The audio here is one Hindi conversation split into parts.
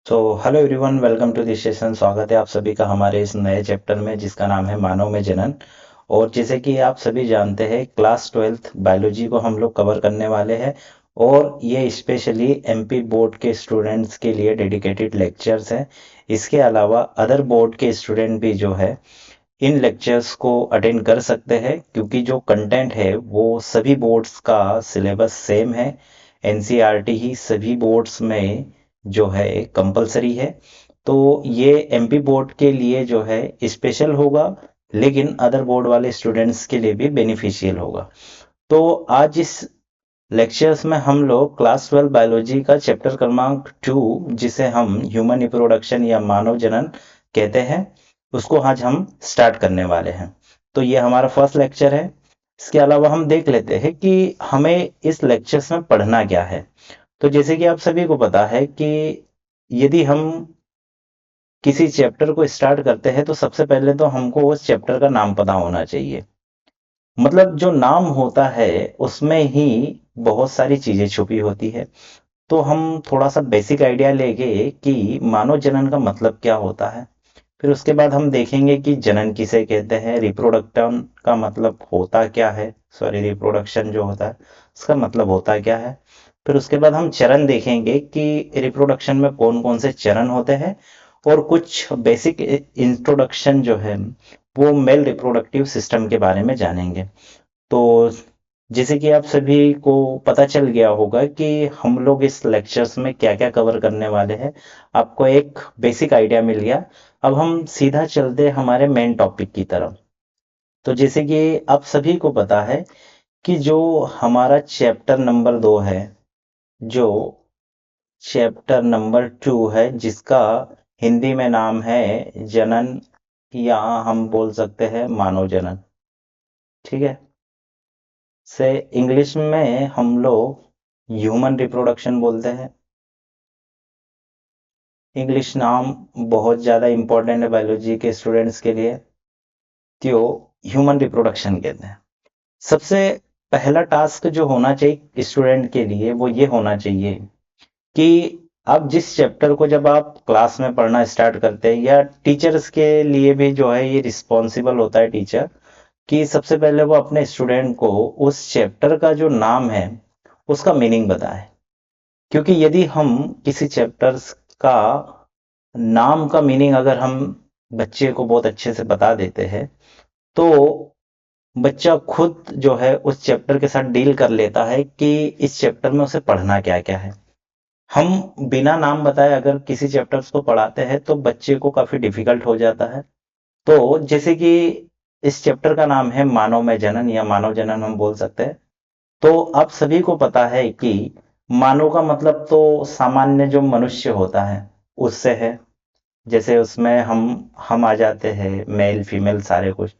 Hello everyone, welcome to this session. स्वागत है आप सभी का हमारे इस नए चैप्टर में जिसका नाम है मानव में जनन। और जैसे कि आप सभी जानते हैं, क्लास 12th बायोलॉजी को हम लोग कवर करने वाले हैं। और ये स्पेशली एमपी बोर्ड के स्टूडेंट्स के लिए डेडिकेटेड लेक्चर्स हैं। इसके अलावा अदर बोर्ड के स्टूडेंट भी जो है इन लेक्चर्स को अटेंड कर सकते हैं, क्योंकि जो कंटेंट है वो सभी बोर्ड्स का सिलेबस सेम है। एनसीईआरटी ही सभी बोर्ड्स में जो है कंपलसरी है। तो ये एमपी बोर्ड के लिए जो है स्पेशल होगा, लेकिन अदर बोर्ड वाले स्टूडेंट्स के लिए भी बेनिफिशियल होगा। तो आज इस लेक्चर्स में हम लोग क्लास 12 बायोलॉजी का चैप्टर क्रमांक 2, जिसे हम ह्यूमन रिप्रोडक्शन या मानव जनन कहते हैं, उसको आज हम स्टार्ट करने वाले हैं। तो ये हमारा फर्स्ट लेक्चर है। इसके अलावा हम देख लेते हैं कि हमें इस लेक्चर्स में पढ़ना क्या है। तो जैसे कि आप सभी को पता है कि यदि हम किसी चैप्टर को स्टार्ट करते हैं तो सबसे पहले तो हमको उस चैप्टर का नाम पता होना चाहिए। मतलब जो नाम होता है उसमें ही बहुत सारी चीजें छुपी होती है। तो हम थोड़ा सा बेसिक आइडिया लेंगे कि मानव जनन का मतलब क्या होता है। फिर उसके बाद हम देखेंगे कि जनन किसे कहते हैं, रिप्रोडक्शन का मतलब होता क्या है, सॉरी रिप्रोडक्शन जो होता है उसका मतलब होता क्या है। फिर उसके बाद हम चरण देखेंगे कि रिप्रोडक्शन में कौन कौन से चरण होते हैं। और कुछ बेसिक इंट्रोडक्शन जो है वो मेल रिप्रोडक्टिव सिस्टम के बारे में जानेंगे। तो जैसे कि आप सभी को पता चल गया होगा कि हम लोग इस लेक्चर्स में क्या क्या कवर करने वाले हैं, आपको एक बेसिक आइडिया मिल गया। अब हम सीधा चलते हैं हमारे मेन टॉपिक की तरफ। तो जैसे कि आप सभी को पता है कि जो हमारा चैप्टर नंबर 2 है, जो चैप्टर नंबर 2 है, जिसका हिंदी में नाम है जनन, या हम बोल सकते हैं मानव जनन। ठीक है। से इंग्लिश में हम लोग ह्यूमन रिप्रोडक्शन बोलते हैं। इंग्लिश नाम बहुत ज़्यादा इंपॉर्टेंट है बायोलॉजी के स्टूडेंट्स के लिए। तो ह्यूमन रिप्रोडक्शन कहते हैं। सबसे पहला टास्क जो होना चाहिए स्टूडेंट के लिए वो ये होना चाहिए कि आप जिस चैप्टर को जब आप क्लास में पढ़ना स्टार्ट करते हैं, या टीचर्स के लिए भी जो है ये रिस्पॉन्सिबल होता है टीचर, कि सबसे पहले वो अपने स्टूडेंट को उस चैप्टर का जो नाम है उसका मीनिंग बताए। क्योंकि यदि हम किसी चैप्टर्स का नाम का मीनिंग अगर हम बच्चे को बहुत अच्छे से बता देते हैं, तो बच्चा खुद जो है उस चैप्टर के साथ डील कर लेता है कि इस चैप्टर में उसे पढ़ना क्या क्या है। हम बिना नाम बताए अगर किसी चैप्टर्स को पढ़ाते हैं तो बच्चे को काफी डिफिकल्ट हो जाता है। तो जैसे कि इस चैप्टर का नाम है मानव में जनन, या मानव जनन हम बोल सकते हैं। तो आप सभी को पता है कि मानव का मतलब तो सामान्य जो मनुष्य होता है उससे है। जैसे उसमें हम आ जाते हैं, मेल फीमेल सारे कुछ।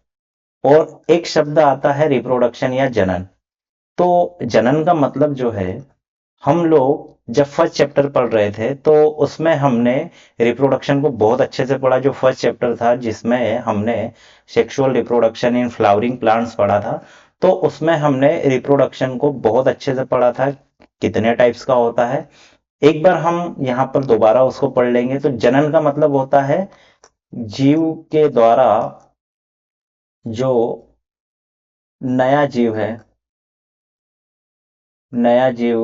और एक शब्द आता है रिप्रोडक्शन या जनन। तो जनन का मतलब जो है, हम लोग जब फर्स्ट चैप्टर पढ़ रहे थे तो उसमें हमने रिप्रोडक्शन को बहुत अच्छे से पढ़ा। जो फर्स्ट चैप्टर था जिसमें हमने sexual reproduction in flowering plants पढ़ा था, तो उसमें हमने रिप्रोडक्शन को बहुत अच्छे से पढ़ा था, कितने टाइप्स का होता है। एक बार हम यहाँ पर दोबारा उसको पढ़ लेंगे। तो जनन का मतलब होता है जीव के द्वारा जो नया जीव है, नया जीव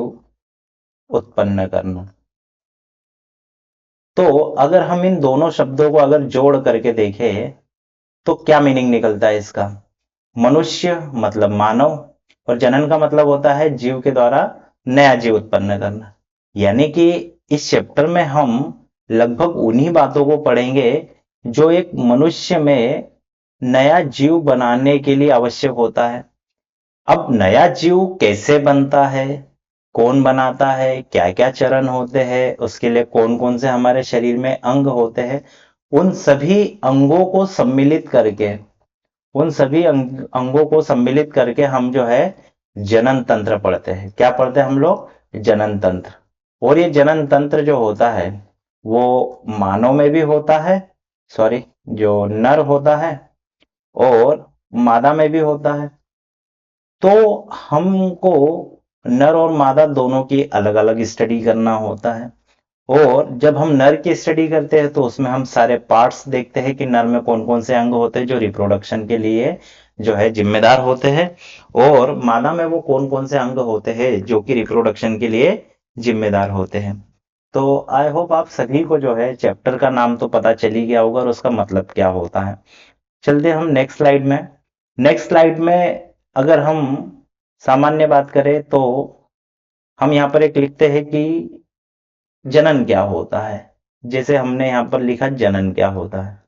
उत्पन्न करना। तो अगर हम इन दोनों शब्दों को अगर जोड़ करके देखें तो क्या मीनिंग निकलता है इसका। मनुष्य मतलब मानव, और जनन का मतलब होता है जीव के द्वारा नया जीव उत्पन्न करना। यानी कि इस चैप्टर में हम लगभग उन्हीं बातों को पढ़ेंगे जो एक मनुष्य में नया जीव बनाने के लिए आवश्यक होता है। अब नया जीव कैसे बनता है, कौन बनाता है, क्या क्या चरण होते हैं, उसके लिए कौन कौन से हमारे शरीर में अंग होते हैं, उन सभी अंगों को सम्मिलित करके, उन सभी अंगों को सम्मिलित करके हम जो है जनन तंत्र पढ़ते हैं। क्या पढ़ते हैं हम लोग? जनन तंत्र। और ये जनन तंत्र जो होता है वो मानव में भी होता है, सॉरी, जो नर होता है, और मादा में भी होता है। तो हमको नर और मादा दोनों की अलग अलग स्टडी करना होता है। और जब हम नर की स्टडी करते हैं तो उसमें हम सारे पार्ट्स देखते हैं कि नर में कौन कौन से अंग होते हैं जो रिप्रोडक्शन के लिए जो है जिम्मेदार होते हैं, और मादा में वो कौन कौन से अंग होते हैं जो कि रिप्रोडक्शन के लिए जिम्मेदार होते हैं। तो आई होप आप सभी को जो है चैप्टर का नाम तो पता चल ही गया होगा और उसका मतलब क्या होता है। चलते हम नेक्स्ट स्लाइड में। नेक्स्ट स्लाइड में अगर हम सामान्य बात करें तो हम यहाँ पर एक लिखते हैं कि जनन क्या होता है। जैसे हमने यहाँ पर लिखा जनन क्या होता है।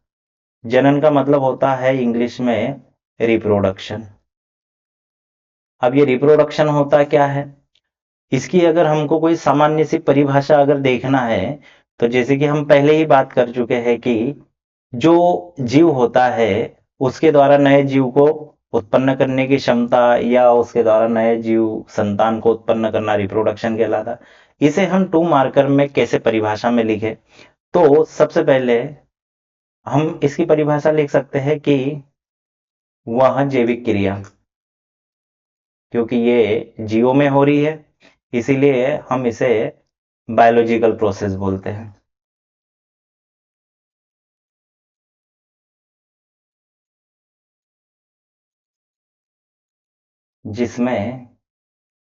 जनन का मतलब होता है इंग्लिश में रिप्रोडक्शन। अब ये रिप्रोडक्शन होता क्या है, इसकी अगर हमको कोई सामान्य सी परिभाषा अगर देखना है तो जैसे कि हम पहले ही बात कर चुके हैं कि जो जीव होता है उसके द्वारा नए जीव को उत्पन्न करने की क्षमता या उसके द्वारा नए जीव संतान को उत्पन्न करना रिप्रोडक्शन कहलाता है। इसे हम टू मार्कर में कैसे परिभाषा में लिखे, तो सबसे पहले हम इसकी परिभाषा लिख सकते हैं कि वह जैविक क्रिया, क्योंकि ये जीवों में हो रही है इसीलिए हम इसे बायोलॉजिकल प्रोसेस बोलते हैं, जिसमें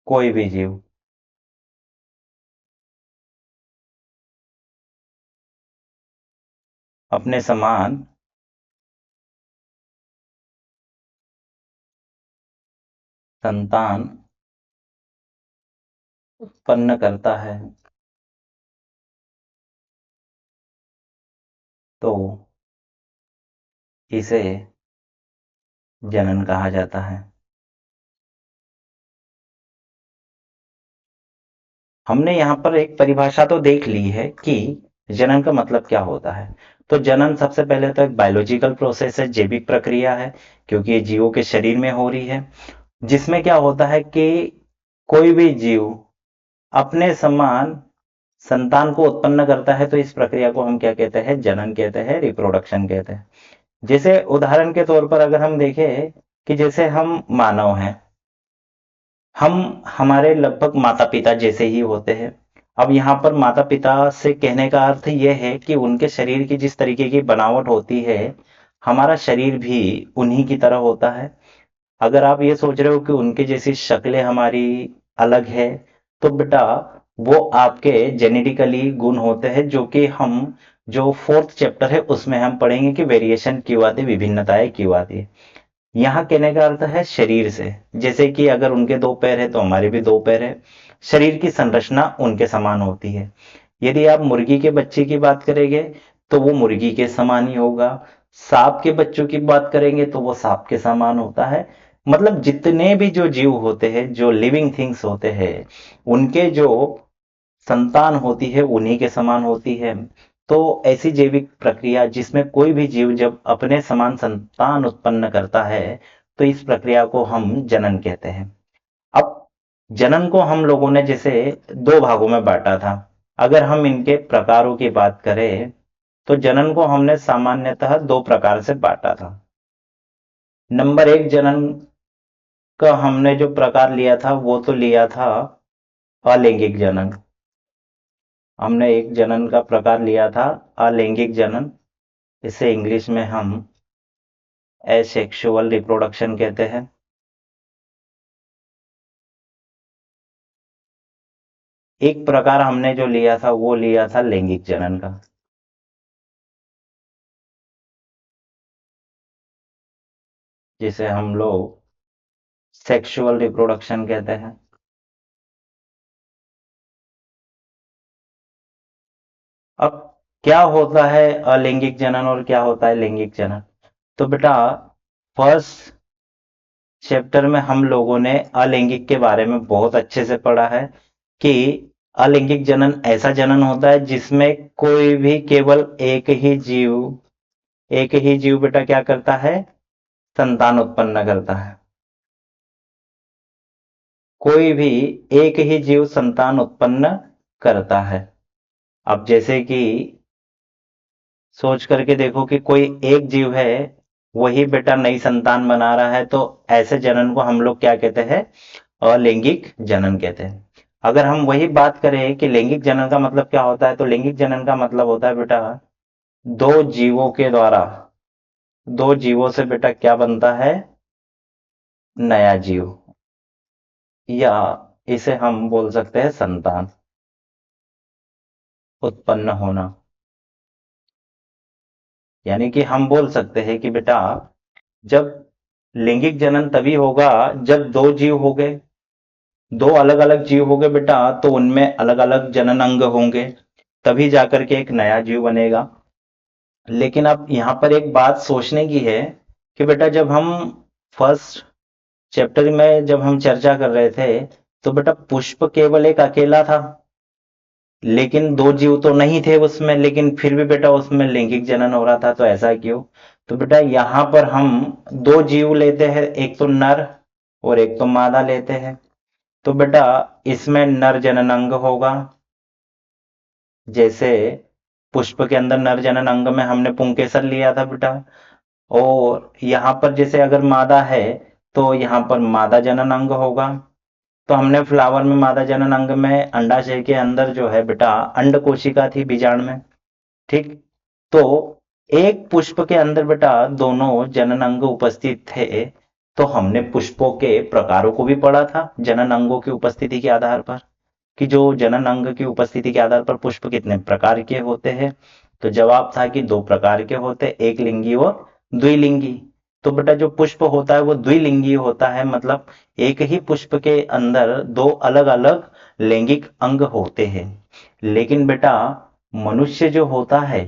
कोई भी जीव अपने समान संतान उत्पन्न करता है तो इसे जनन कहा जाता है। हमने यहाँ पर एक परिभाषा तो देख ली है कि जनन का मतलब क्या होता है। तो जनन सबसे पहले तो एक बायोलॉजिकल प्रोसेस है, जैविक प्रक्रिया है, क्योंकि ये जीवों के शरीर में हो रही है, जिसमें क्या होता है कि कोई भी जीव अपने समान संतान को उत्पन्न करता है, तो इस प्रक्रिया को हम क्या कहते हैं, जनन कहते हैं, रिप्रोडक्शन कहते हैं। जैसे उदाहरण के तौर पर अगर हम देखें कि जैसे हम मानव हैं, हम हमारे लगभग माता पिता जैसे ही होते हैं। अब यहाँ पर माता पिता से कहने का अर्थ यह है कि उनके शरीर की जिस तरीके की बनावट होती है हमारा शरीर भी उन्हीं की तरह होता है। अगर आप ये सोच रहे हो कि उनकी जैसी शक्लें हमारी अलग है, तो बेटा वो आपके जेनेटिकली गुण होते हैं, जो कि हम जो फोर्थ चैप्टर है उसमें हम पढ़ेंगे कि वेरिएशन क्यों आती है, विभिन्नताएं क्यों आती है। यहाँ कहने का अर्थ है शरीर से, जैसे कि अगर उनके दो पैर है तो हमारे भी दो पैर है, शरीर की संरचना उनके समान होती है। यदि आप मुर्गी के बच्चे की बात करेंगे तो वो मुर्गी के समान ही होगा, सांप के बच्चों की बात करेंगे तो वो सांप के समान होता है। मतलब जितने भी जो जीव होते हैं, जो लिविंग थिंग्स होते हैं, उनके जो संतान होती है उन्हीं के समान होती है। तो ऐसी जैविक प्रक्रिया जिसमें कोई भी जीव जब अपने समान संतान उत्पन्न करता है तो इस प्रक्रिया को हम जनन कहते हैं। अब जनन को हम लोगों ने जैसे दो भागों में बांटा था। अगर हम इनके प्रकारों की बात करें तो जनन को हमने सामान्यतः दो प्रकार से बांटा था। नंबर एक जनन का हमने जो प्रकार लिया था वो तो लिया था अलैंगिक जनन। हमने एक जनन का प्रकार लिया था अलैंगिक जनन, इसे इंग्लिश में हम एसेक्सुअल रिप्रोडक्शन कहते हैं। एक प्रकार हमने जो लिया था वो लिया था लैंगिक जनन का, जिसे हम लोग सेक्सुअल रिप्रोडक्शन कहते हैं। अब क्या होता है अलैंगिक जनन और क्या होता है लैंगिक जनन, तो बेटा फर्स्ट चैप्टर में हम लोगों ने अलैंगिक के बारे में बहुत अच्छे से पढ़ा है कि अलैंगिक जनन ऐसा जनन होता है जिसमें कोई भी केवल एक ही जीव बेटा क्या करता है, संतान उत्पन्न करता है। कोई भी एक ही जीव संतान उत्पन्न करता है। अब जैसे कि सोच करके देखो कि कोई एक जीव है, वही बेटा नई संतान बना रहा है, तो ऐसे जनन को हम लोग क्या कहते हैं, अलैंगिक जनन कहते हैं। अगर हम वही बात करें कि लैंगिक जनन का मतलब क्या होता है, तो लैंगिक जनन का मतलब होता है बेटा दो जीवों के द्वारा, दो जीवों से बेटा क्या बनता है, नया जीव, या इसे हम बोल सकते हैं संतान उत्पन्न होना। यानी कि हम बोल सकते हैं कि बेटा जब लैंगिक जनन तभी होगा जब दो जीव हो गए, दो अलग अलग जीव हो गए बेटा, तो उनमें अलग अलग जनन अंग होंगे, तभी जाकर के एक नया जीव बनेगा। लेकिन अब यहां पर एक बात सोचने की है कि बेटा जब हम फर्स्ट चैप्टर में जब हम चर्चा कर रहे थे, तो बेटा पुष्प केवल एक अकेला था, लेकिन दो जीव तो नहीं थे उसमें, लेकिन फिर भी बेटा उसमें लैंगिक जनन हो रहा था, तो ऐसा क्यों? तो बेटा यहां पर हम दो जीव लेते हैं, एक तो नर और एक तो मादा लेते हैं। तो बेटा इसमें नर जनन अंग होगा, जैसे पुष्प के अंदर नर जनन अंग में हमने पुंकेसर लिया था बेटा। और यहां पर जैसे अगर मादा है, तो यहां पर मादा जनन अंग होगा। तो हमने फ्लावर में मादा जनन अंग में अंडाशय के अंदर जो है बेटा अंड कोशिका थी बीजांड में, ठीक। तो एक पुष्प के अंदर बेटा दोनों जनन अंग उपस्थित थे, तो हमने पुष्पों के प्रकारों को भी पढ़ा था जनन अंगों की उपस्थिति के आधार पर, कि जो जनन अंग की उपस्थिति के आधार पर पुष्प कितने प्रकार के होते हैं। तो जवाब था कि दो प्रकार के होते, एक लिंगी और द्विलिंगी। तो बेटा जो पुष्प होता है वो द्विलिंगी होता है, मतलब एक ही पुष्प के अंदर दो अलग अलग लैंगिक अंग होते हैं। लेकिन बेटा मनुष्य जो होता है,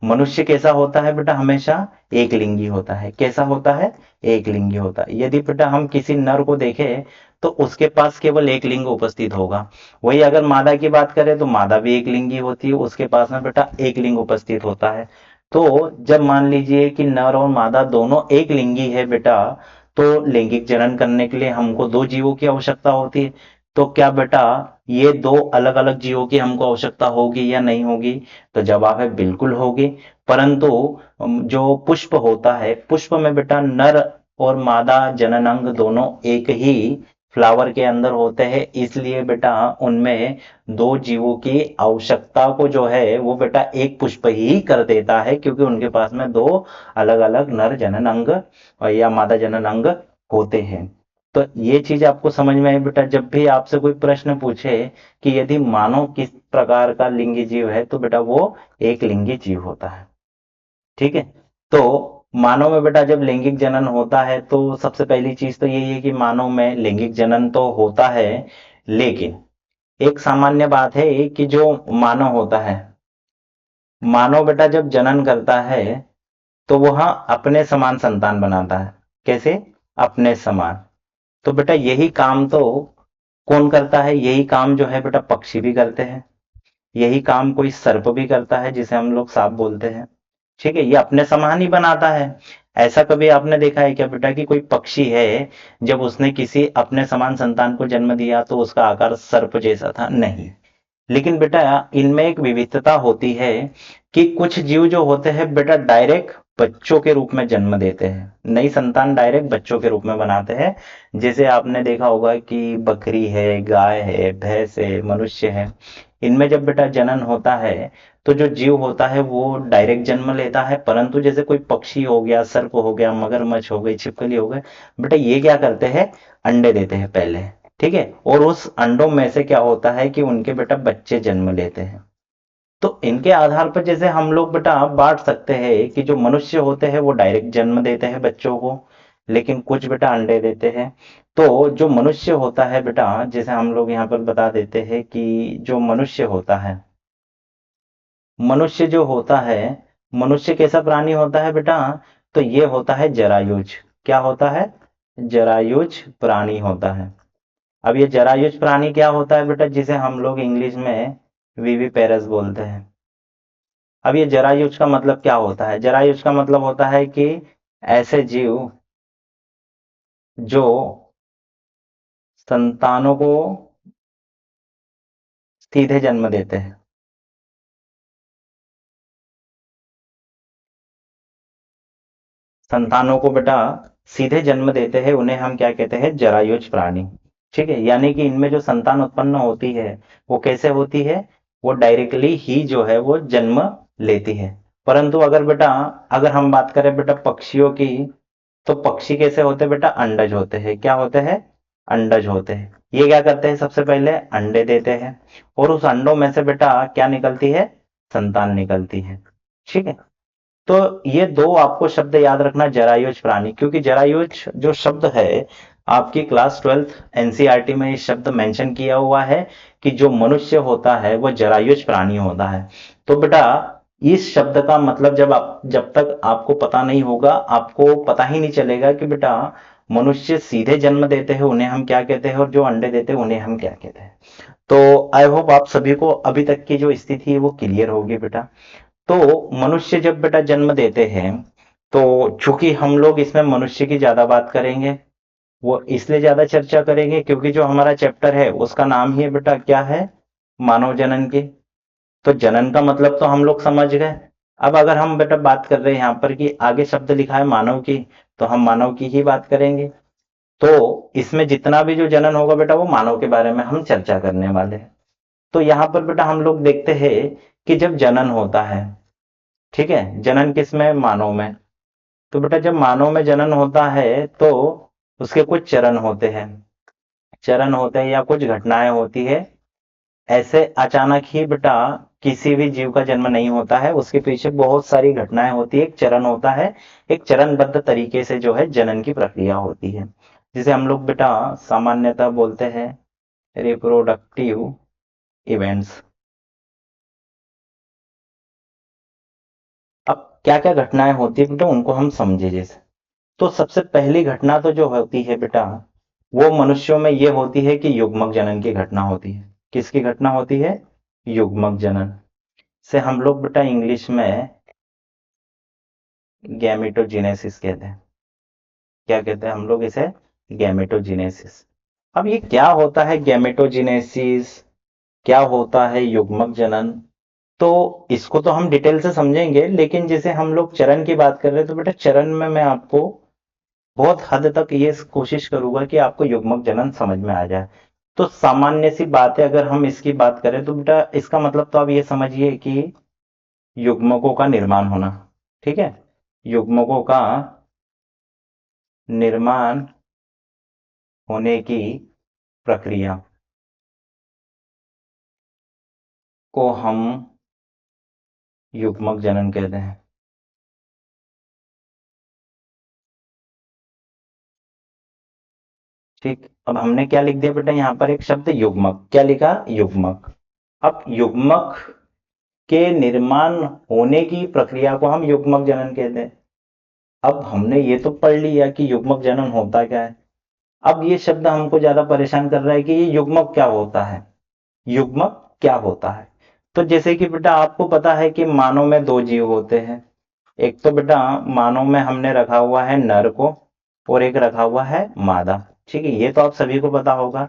मनुष्य कैसा होता है बेटा, हमेशा एक लिंगी होता है। कैसा होता है? एक लिंगी होता है। यदि बेटा हम किसी नर को देखें, तो उसके पास केवल एक लिंग उपस्थित होगा। वही अगर मादा की बात करें, तो मादा भी एक लिंगी होती है, उसके पास में बेटा एक लिंग उपस्थित होता है। तो जब मान लीजिए कि नर और मादा दोनों एक लिंगी है बेटा, तो लैंगिक जनन करने के लिए हमको दो जीवों की आवश्यकता होती है। तो क्या बेटा ये दो अलग अलग जीवों की हमको आवश्यकता होगी या नहीं होगी? तो जवाब है बिल्कुल होगी। परंतु जो पुष्प होता है, पुष्प में बेटा नर और मादा जननांग दोनों एक ही फ्लावर के अंदर होते हैं, इसलिए बेटा उनमें दो जीवों की आवश्यकता को जो है वो बेटा एक पुष्प ही कर देता है, क्योंकि उनके पास में दो अलग अलग नर जनन अंग या मादा जनन अंग होते हैं। तो ये चीज आपको समझ में आई बेटा। जब भी आपसे कोई प्रश्न पूछे कि यदि मानव किस प्रकार का लिंगी जीव है, तो बेटा वो एक लिंगी जीव होता है, ठीक है। तो मानव में बेटा जब लैंगिक जनन होता है, तो सबसे पहली चीज तो यही है कि मानव में लैंगिक जनन तो होता है, लेकिन एक सामान्य बात है कि जो मानव होता है, मानव बेटा जब जनन करता है, तो वह अपने समान संतान बनाता है। कैसे? अपने समान। तो बेटा यही काम तो कौन करता है? यही काम जो है बेटा पक्षी भी करते हैं, यही काम कोई सर्प भी करता है, जिसे हम लोग सांप बोलते हैं, ठीक है। ये अपने समान ही बनाता है। ऐसा कभी आपने देखा है क्या बेटा कि कोई पक्षी है, जब उसने किसी अपने समान संतान को जन्म दिया तो उसका आकार सर्प जैसा था? नहीं। लेकिन बेटा इनमें एक विविधता होती है कि कुछ जीव जो होते हैं बेटा डायरेक्ट बच्चों के रूप में जन्म देते हैं, नई संतान डायरेक्ट बच्चों के रूप में बनाते हैं। जैसे आपने देखा होगा कि बकरी है, गाय है, भैंस है, मनुष्य है, इनमें जब बेटा जनन होता है, तो जो जीव होता है वो डायरेक्ट जन्म लेता है। परंतु जैसे कोई पक्षी हो गया, सर्प हो गया, मगरमच्छ हो गई, छिपकली हो गए, बेटा ये क्या करते हैं? अंडे देते हैं पहले, ठीक है। और उस अंडों में से क्या होता है कि उनके बेटा बच्चे जन्म लेते हैं। तो इनके आधार पर जैसे हम लोग बेटा बांट सकते हैं कि जो मनुष्य होते हैं वो डायरेक्ट जन्म देते हैं बच्चों को, लेकिन कुछ बेटा अंडे देते हैं। तो जो मनुष्य होता है बेटा, जैसे हम लोग यहाँ पर बता देते हैं कि जो मनुष्य होता है, मनुष्य जो होता है, मनुष्य कैसा प्राणी होता है बेटा? तो ये होता है जरायुज। क्या होता है? जरायुज प्राणी होता है। अब ये जरायुज प्राणी क्या होता है बेटा, जिसे हम लोग इंग्लिश में विविपेरस बोलते हैं। अब ये जरायुज का मतलब क्या होता है? जरायुज का मतलब होता है कि ऐसे जीव जो संतानों को सीधे जन्म देते हैं। संतानों को बेटा सीधे जन्म देते हैं, उन्हें हम क्या कहते हैं? जरायुज प्राणी। ठीक है, यानी कि इनमें जो संतान उत्पन्न होती है वो कैसे होती है, वो डायरेक्टली ही जो है वो जन्म लेती है। परंतु अगर बेटा, अगर हम बात करें बेटा पक्षियों की, तो पक्षी कैसे होते हैं बेटा, अंडज होते हैं। क्या होते हैं, अंडज होते हैं। ये क्या करते हैं, सबसे पहले अंडे देते हैं और उस अंडों में से बेटा क्या निकलती है, संतान निकलती है। ठीक है, तो ये दो आपको शब्द याद रखना, जरायुज प्राणी, क्योंकि जरायुज जो शब्द है आपकी क्लास 12th एनसीईआरटी में ये शब्द मेंशन किया हुआ है कि जो मनुष्य होता है वो जरायुज प्राणी होता है। तो बेटा इस शब्द का मतलब जब तक आपको पता नहीं होगा, आपको पता ही नहीं चलेगा कि बेटा मनुष्य सीधे जन्म देते हैं उन्हें हम क्या कहते हैं और जो अंडे देते हैं उन्हें हम क्या कहते हैं। तो आई होप आप सभी को अभी तक की जो स्थिति है वो क्लियर होगी बेटा। तो मनुष्य जब बेटा जन्म देते हैं, तो चूंकि हम लोग इसमें मनुष्य की ज्यादा बात करेंगे, वो इसलिए ज्यादा चर्चा करेंगे क्योंकि जो हमारा चैप्टर है उसका नाम ही है बेटा क्या है, मानव जनन की। तो जनन का मतलब तो हम लोग समझ गए। अब अगर हम बेटा बात कर रहे हैं यहाँ पर कि आगे शब्द लिखा है मानव की, तो हम मानव की ही बात करेंगे। तो इसमें जितना भी जो जनन होगा बेटा वो मानव के बारे में हम चर्चा करने वाले हैं। तो यहाँ पर बेटा हम लोग देखते हैं कि जब जनन होता है, ठीक है, जनन किसमें, मानव में। तो बेटा जब मानव में जनन होता है तो उसके कुछ चरण होते हैं, चरण होते हैं या कुछ घटनाएं होती है। ऐसे अचानक ही बेटा किसी भी जीव का जन्म नहीं होता है, उसके पीछे बहुत सारी घटनाएं होती है, एक चरण होता है, एक चरणबद्ध तरीके से जो है जनन की प्रक्रिया होती है, जिसे हम लोग बेटा सामान्यतः बोलते हैं रिप्रोडक्टिव इवेंट्स। अब क्या क्या घटनाएं होती है बेटा उनको हम समझे जैसे। तो सबसे पहली घटना तो जो होती है बेटा वो मनुष्यों में ये होती है कि युग्मक जनन की घटना होती है। किसकी घटना होती है, युग्मक जनन, से हम लोग बेटा इंग्लिश में गैमेटोजेनेसिस कहते हैं। क्या कहते हैं हम लोग इसे, गैमेटोजेनेसिस। अब ये क्या होता है गैमेटोजेनेसिस, क्या होता है युग्मक जनन, तो इसको तो हम डिटेल से समझेंगे, लेकिन जैसे हम लोग चरण की बात कर रहे हैं तो बेटा चरण में मैं आपको बहुत हद तक ये कोशिश करूंगा कि आपको युग्मक जनन समझ में आ जाए। तो सामान्य सी बात है, अगर हम इसकी बात करें तो बेटा इसका मतलब तो आप ये समझिए कि युग्मकों का निर्माण होना। ठीक है, युग्मकों का निर्माण होने की प्रक्रिया को हम युग्मक जनन कहते हैं। ठीक, अब हमने क्या लिख दिया बेटा यहाँ पर एक शब्द युग्मक, क्या लिखा, युग्मक। अब युग्मक के निर्माण होने की प्रक्रिया को हम युग्मक जनन कहते हैं। अब हमने ये तो पढ़ लिया कि युग्मक जनन होता क्या है। अब ये शब्द हमको ज्यादा परेशान कर रहा है कि ये युग्मक क्या होता है, युग्मक क्या होता है। तो जैसे कि बेटा आपको पता है कि मानव में दो जीव होते हैं। एक तो बेटा मानव में हमने रखा हुआ है नर को और एक रखा हुआ है मादा। ठीक है, ये तो आप सभी को पता होगा,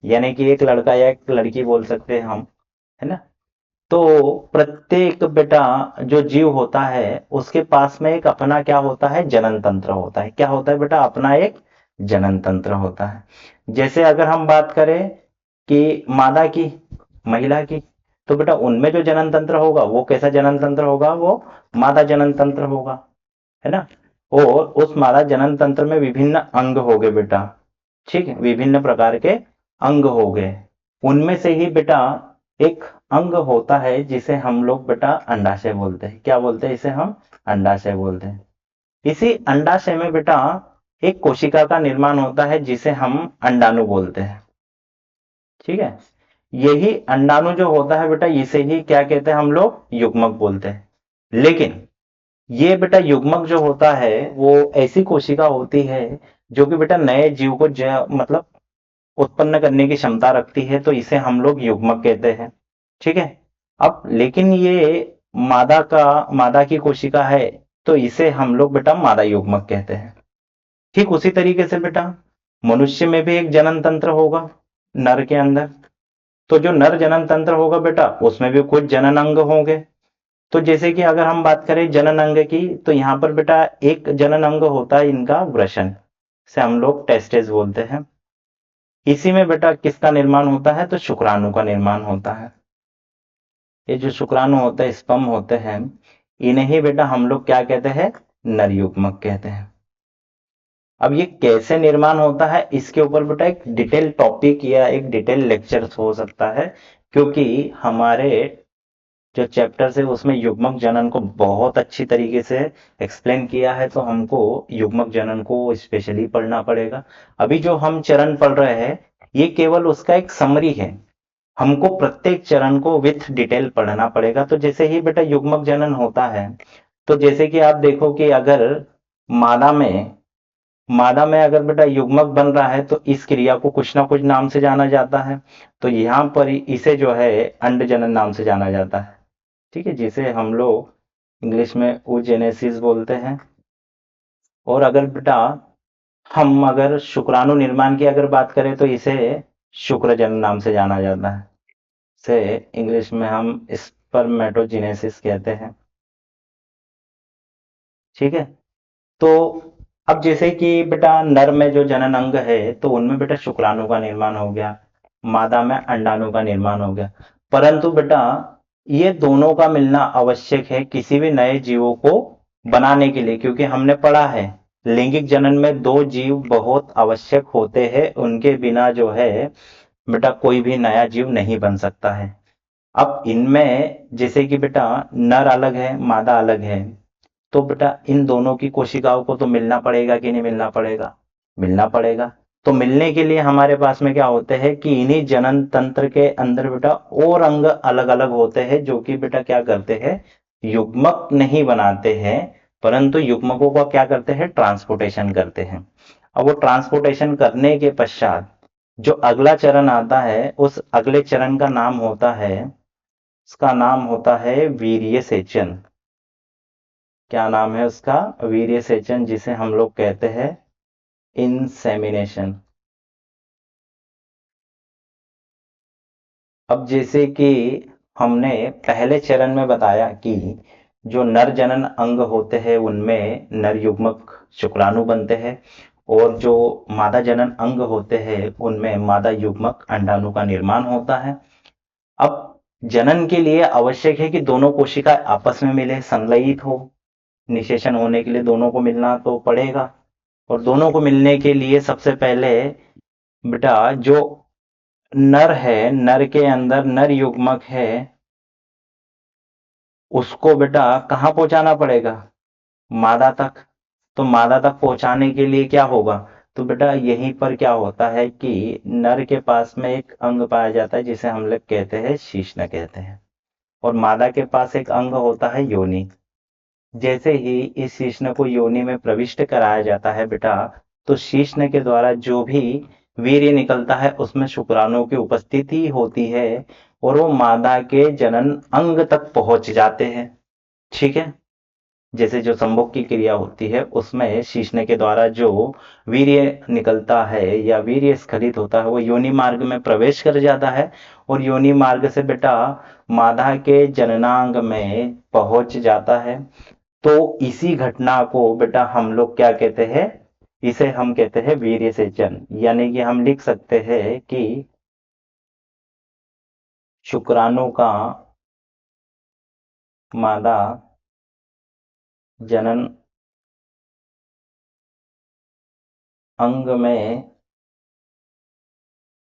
यानी कि एक लड़का या एक लड़की बोल सकते हैं हम, है ना। तो प्रत्येक बेटा जो जीव होता है उसके पास में एक अपना क्या होता है, जनन तंत्र होता है। क्या होता है बेटा, अपना एक जनन तंत्र होता है। जैसे अगर हम बात करें कि मादा की, महिला की, तो बेटा उनमें जो जनन तंत्र होगा वो कैसा जनन तंत्र होगा, वो मादा जनन तंत्र होगा, है ना। और उस मादा जनन तंत्र में विभिन्न अंग हो गए बेटा। ठीक है, विभिन्न प्रकार के अंग हो गए। उनमें से ही बेटा एक अंग होता है जिसे हम लोग बेटा अंडाशय बोलते हैं। क्या बोलते हैं इसे हम, अंडाशय बोलते हैं। इसी अंडाशय में बेटा एक कोशिका का निर्माण होता है जिसे हम अंडाणु बोलते हैं। ठीक है, यही अंडाणु जो होता है बेटा इसे ही क्या कहते हैं हम लोग, युग्मक बोलते हैं। लेकिन ये बेटा युग्मक जो होता है वो ऐसी कोशिका होती है जो कि बेटा नए जीव को मतलब उत्पन्न करने की क्षमता रखती है, तो इसे हम लोग युग्मक कहते हैं। ठीक है, अब लेकिन ये मादा की कोशिका है, तो इसे हम लोग बेटा मादा युग्मक कहते हैं। ठीक उसी तरीके से बेटा मनुष्य में भी एक जनन तंत्र होगा नर के अंदर। तो जो नर जनन तंत्र होगा बेटा उसमें भी कुछ जनन अंग होंगे। तो जैसे कि अगर हम बात करें जनन अंग की, तो यहाँ पर बेटा एक जनन अंग होता है इनका वृषण, से हम लोग टेस्टेस बोलते हैं। इसी में बेटा किसका निर्माण होता है, तो शुक्राणु का निर्माण होता है। ये जो शुक्राणु होते हैं, स्पर्म होते हैं, इन्हें ही बेटा हम लोग क्या कहते हैं, नर युग्मक कहते हैं। अब ये कैसे निर्माण होता है, इसके ऊपर बेटा एक डिटेल टॉपिक या एक डिटेल लेक्चर हो सकता है, क्योंकि हमारे जो चैप्टर्स है उसमें युग्मक जनन को बहुत अच्छी तरीके से एक्सप्लेन किया है, तो हमको युग्मक जनन को स्पेशली पढ़ना पड़ेगा। अभी जो हम चरण पढ़ रहे हैं, ये केवल उसका एक समरी है, हमको प्रत्येक चरण को विथ डिटेल पढ़ना पड़ेगा। तो जैसे ही बेटा युग्मक जनन होता है, तो जैसे कि आप देखो कि अगर मादा में मादा में अगर बेटा युग्मक बन रहा है, तो इस क्रिया को कुछ ना कुछ नाम से जाना जाता है। तो यहाँ पर इसे जो है अंड जनन नाम से जाना जाता है, ठीक है, जिसे हम लोग इंग्लिश में oogenesis बोलते हैं। और अगर बेटा हम अगर शुक्राणु निर्माण की अगर बात करें, तो इसे शुक्र जनन नाम से जाना जाता है, से इंग्लिश में हम स्पर्मेटोजेनेसिस कहते हैं, ठीक है। तो अब जैसे कि बेटा नर में जो जनन अंग है, तो उनमें बेटा शुक्राणु का निर्माण हो गया, मादा में अंडाणु का निर्माण हो गया। परंतु बेटा ये दोनों का मिलना आवश्यक है किसी भी नए जीवों को बनाने के लिए, क्योंकि हमने पढ़ा है लैंगिक जनन में दो जीव बहुत आवश्यक होते हैं, उनके बिना जो है बेटा कोई भी नया जीव नहीं बन सकता है। अब इनमें जैसे कि बेटा नर अलग है, मादा अलग है, तो बेटा इन दोनों की कोशिकाओं को तो मिलना पड़ेगा कि नहीं मिलना पड़ेगा, मिलना पड़ेगा। तो मिलने के लिए हमारे पास में क्या होते हैं कि इन्हीं जनन तंत्र के अंदर बेटा और अंग अलग अलग होते हैं, जो कि बेटा क्या करते हैं, युग्मक नहीं बनाते हैं, परंतु युग्मकों का क्या करते हैं, ट्रांसपोर्टेशन करते हैं। अब वो ट्रांसपोर्टेशन करने के पश्चात जो अगला चरण आता है, उस अगले चरण का नाम होता है, उसका नाम होता है वीर्य सेचन। क्या नाम है उसका, वीर्य सेचन, जिसे हम लोग कहते हैं इंसेमिनेशन। अब जैसे कि हमने पहले चरण में बताया कि जो नर जनन अंग होते हैं उनमें नर युग्मक शुक्राणु बनते हैं, और जो मादा जनन अंग होते हैं उनमें मादा युग्मक अंडाणु का निर्माण होता है। अब जनन के लिए आवश्यक है कि दोनों कोशिका आपस में मिले, संलयित हो, निषेचन होने के लिए दोनों को मिलना तो पड़ेगा। और दोनों को मिलने के लिए सबसे पहले बेटा जो नर है, नर के अंदर नर युग्मक है, उसको बेटा कहाँ पहुंचाना पड़ेगा, मादा तक। तो मादा तक पहुंचाने के लिए क्या होगा, तो बेटा यहीं पर क्या होता है कि नर के पास में एक अंग पाया जाता है, जिसे हम लोग कहते हैं शीश्न कहते हैं, और मादा के पास एक अंग होता है योनि। जैसे ही इस शीश्न को योनि में प्रविष्ट कराया जाता है बेटा, तो शीश्न के द्वारा जो भी वीर्य निकलता है उसमें शुक्राणु की उपस्थिति होती है, और वो मादा के जनन अंग तक पहुंच जाते हैं, ठीक है। जैसे जो संभोग की क्रिया होती है उसमें शीश्न के द्वारा जो वीर्य निकलता है या वीर्य स्खलित होता है, वो योनि मार्ग में प्रवेश कर जाता है, और योनि मार्ग से बेटा मादा के जननांग में पहुंच जाता है। तो इसी घटना को बेटा हम लोग क्या कहते हैं, इसे हम कहते हैं वीर्य सेचन। यानी कि हम लिख सकते हैं कि शुक्राणु का मादा जनन अंग में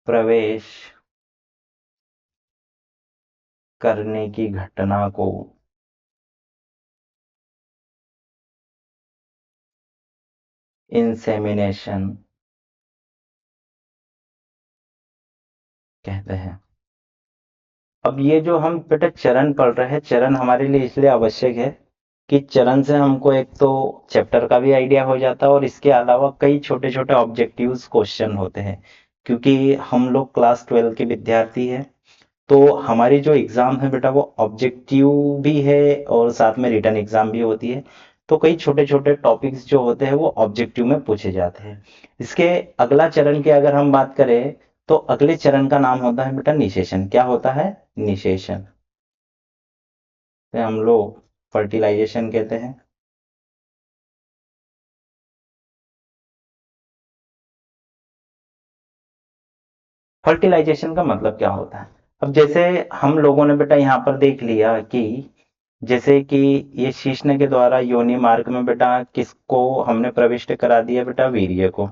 प्रवेश करने की घटना को इंसेमिनेशन कहते हैं। अब ये जो हम बेटा चरण पढ़ रहे हैं, चरण हमारे लिए इसलिए आवश्यक है कि चरण से हमको एक तो चैप्टर का भी आइडिया हो जाता है, और इसके अलावा कई छोटे छोटे ऑब्जेक्टिव्स क्वेश्चन होते हैं, क्योंकि हम लोग क्लास 12 के विद्यार्थी हैं। तो हमारी जो एग्जाम है बेटा वो ऑब्जेक्टिव भी है, और साथ में रिटन एग्जाम भी होती है। तो कई छोटे छोटे टॉपिक्स जो होते हैं वो ऑब्जेक्टिव में पूछे जाते हैं। इसके अगला चरण की अगर हम बात करें, तो अगले चरण का नाम होता है बेटा निषेचन। क्या होता है, निषेचन, हम लोग फर्टिलाइजेशन कहते हैं। फर्टिलाइजेशन का मतलब क्या होता है? अब जैसे हम लोगों ने बेटा यहाँ पर देख लिया कि जैसे कि ये शीश्न के द्वारा योनि मार्ग में बेटा किसको हमने प्रविष्ट करा दिया बेटा? वीर्य को।